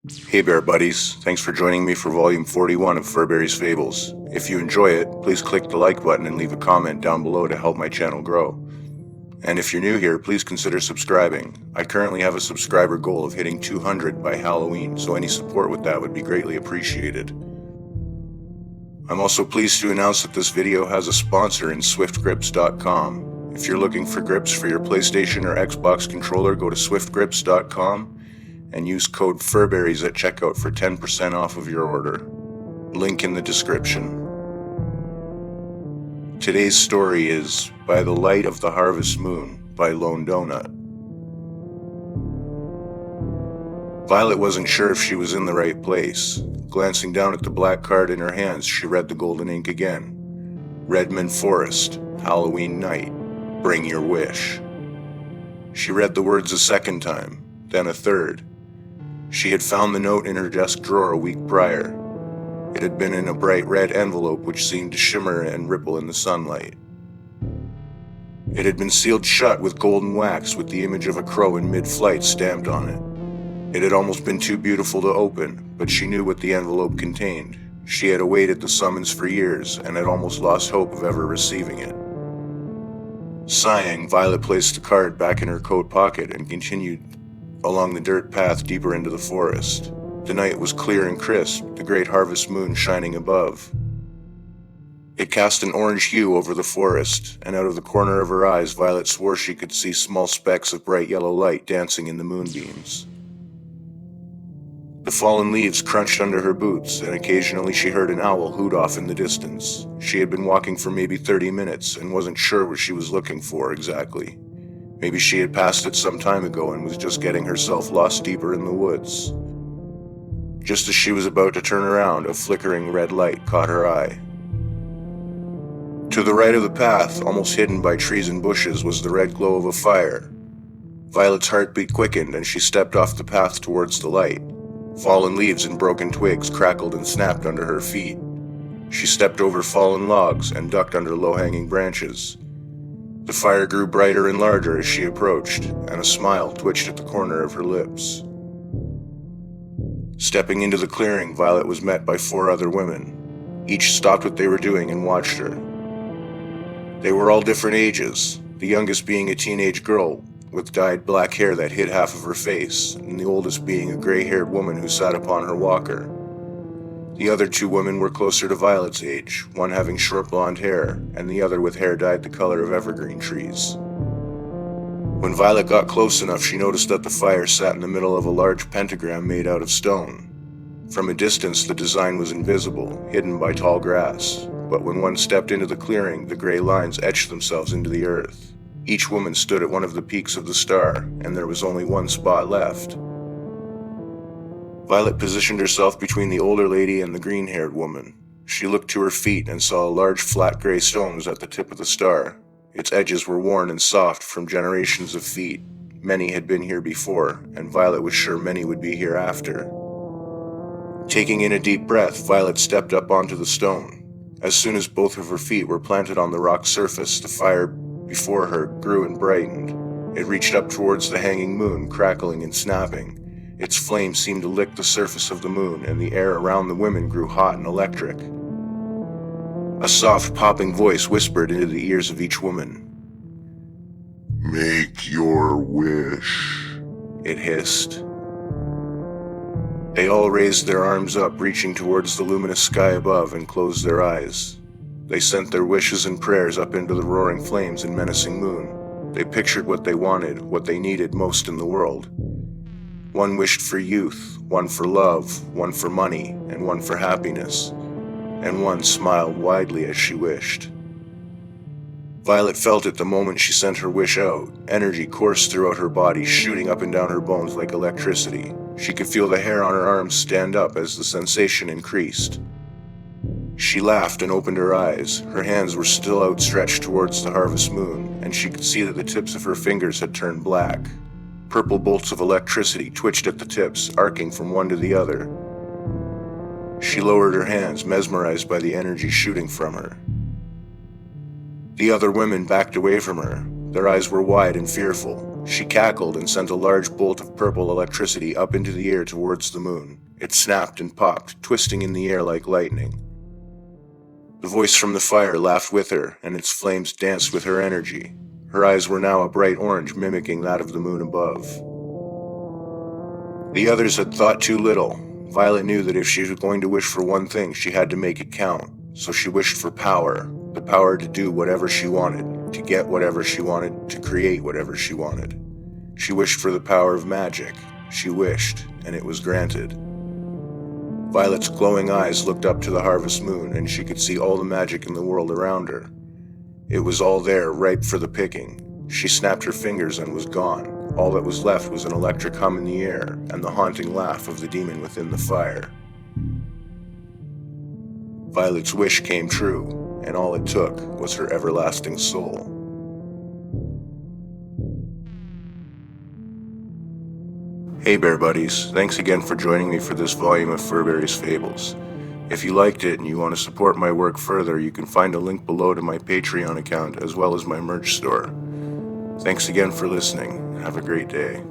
Hey Bear Buddies, thanks for joining me for volume 41 of Furberries Fables. If you enjoy it, please click the like button and leave a comment down below to help my channel grow. And if you're new here, please consider subscribing. I currently have a subscriber goal of hitting 200 by Halloween, so any support with that would be greatly appreciated. I'm also pleased to announce that this video has a sponsor in swiftgrips.com. If you're looking for grips for your PlayStation or Xbox controller, go to swiftgrips.com and use code Furberries at checkout for 10% off of your order. Link in the description. Today's story is By the Light of the Harvest Moon by LoneDonut. Violet wasn't sure if she was in the right place. Glancing down at the black card in her hands, she read the golden ink again. Redmond Forest, Halloween night, bring your wish. She read the words a second time, then a third. She had found the note in her desk drawer a week prior. It had been in a bright red envelope which seemed to shimmer and ripple in the sunlight. It had been sealed shut with golden wax with the image of a crow in mid-flight stamped on it. It had almost been too beautiful to open, but she knew what the envelope contained. She had awaited the summons for years and had almost lost hope of ever receiving it. Sighing, Violet placed the card back in her coat pocket and continued along the dirt path deeper into the forest. The night was clear and crisp, the great harvest moon shining above. It cast an orange hue over the forest, and out of the corner of her eyes, Violet swore she could see small specks of bright yellow light dancing in the moonbeams. The fallen leaves crunched under her boots, and occasionally she heard an owl hoot off in the distance. She had been walking for maybe 30 minutes and wasn't sure what she was looking for exactly. Maybe she had passed it some time ago and was just getting herself lost deeper in the woods. Just as she was about to turn around, a flickering red light caught her eye. To the right of the path, almost hidden by trees and bushes, was the red glow of a fire. Violet's heartbeat quickened and she stepped off the path towards the light. Fallen leaves and broken twigs crackled and snapped under her feet. She stepped over fallen logs and ducked under low-hanging branches. The fire grew brighter and larger as she approached, and a smile twitched at the corner of her lips. Stepping into the clearing, Violet was met by 4 other women. Each stopped what they were doing and watched her. They were all different ages, the youngest being a teenage girl with dyed black hair that hid half of her face, and the oldest being a gray-haired woman who sat upon her walker. The other 2 women were closer to Violet's age, one having short blonde hair, and the other with hair dyed the color of evergreen trees. When Violet got close enough, she noticed that the fire sat in the middle of a large pentagram made out of stone. From a distance, the design was invisible, hidden by tall grass, but when one stepped into the clearing, the gray lines etched themselves into the earth. Each woman stood at one of the peaks of the star, and there was only one spot left. Violet positioned herself between the older lady and the green-haired woman. She looked to her feet and saw a large flat gray stone was at the tip of the star. Its edges were worn and soft from generations of feet. Many had been here before, and Violet was sure many would be here after. Taking in a deep breath, Violet stepped up onto the stone. As soon as both of her feet were planted on the rock surface, the fire before her grew and brightened. It reached up towards the hanging moon, crackling and snapping. Its flame seemed to lick the surface of the moon, and the air around the women grew hot and electric. A soft, popping voice whispered into the ears of each woman. "Make your wish," it hissed. They all raised their arms up, reaching towards the luminous sky above, and closed their eyes. They sent their wishes and prayers up into the roaring flames and menacing moon. They pictured what they wanted, what they needed most in the world. One wished for youth, one for love, one for money, and one for happiness, and one smiled widely as she wished. Violet felt it the moment she sent her wish out. Energy coursed throughout her body, shooting up and down her bones like electricity. She could feel the hair on her arms stand up as the sensation increased. She laughed and opened her eyes. Her hands were still outstretched towards the harvest moon, and she could see that the tips of her fingers had turned black. Purple bolts of electricity twitched at the tips, arcing from one to the other. She lowered her hands, mesmerized by the energy shooting from her. The other women backed away from her. Their eyes were wide and fearful. She cackled and sent a large bolt of purple electricity up into the air towards the moon. It snapped and popped, twisting in the air like lightning. The voice from the fire laughed with her, and its flames danced with her energy. Her eyes were now a bright orange, mimicking that of the moon above. The others had thought too little. Violet knew that if she was going to wish for one thing, she had to make it count. So she wished for power, the power to do whatever she wanted, to get whatever she wanted, to create whatever she wanted. She wished for the power of magic. She wished, and it was granted. Violet's glowing eyes looked up to the harvest moon, and she could see all the magic in the world around her. It was all there, ripe for the picking. She snapped her fingers and was gone. All that was left was an electric hum in the air, and the haunting laugh of the demon within the fire. Violet's wish came true, and all it took was her everlasting soul. Hey Bear Buddies, thanks again for joining me for this volume of Furberries Fables. If you liked it and you want to support my work further, you can find a link below to my Patreon account as well as my merch store. Thanks again for listening. Have a great day.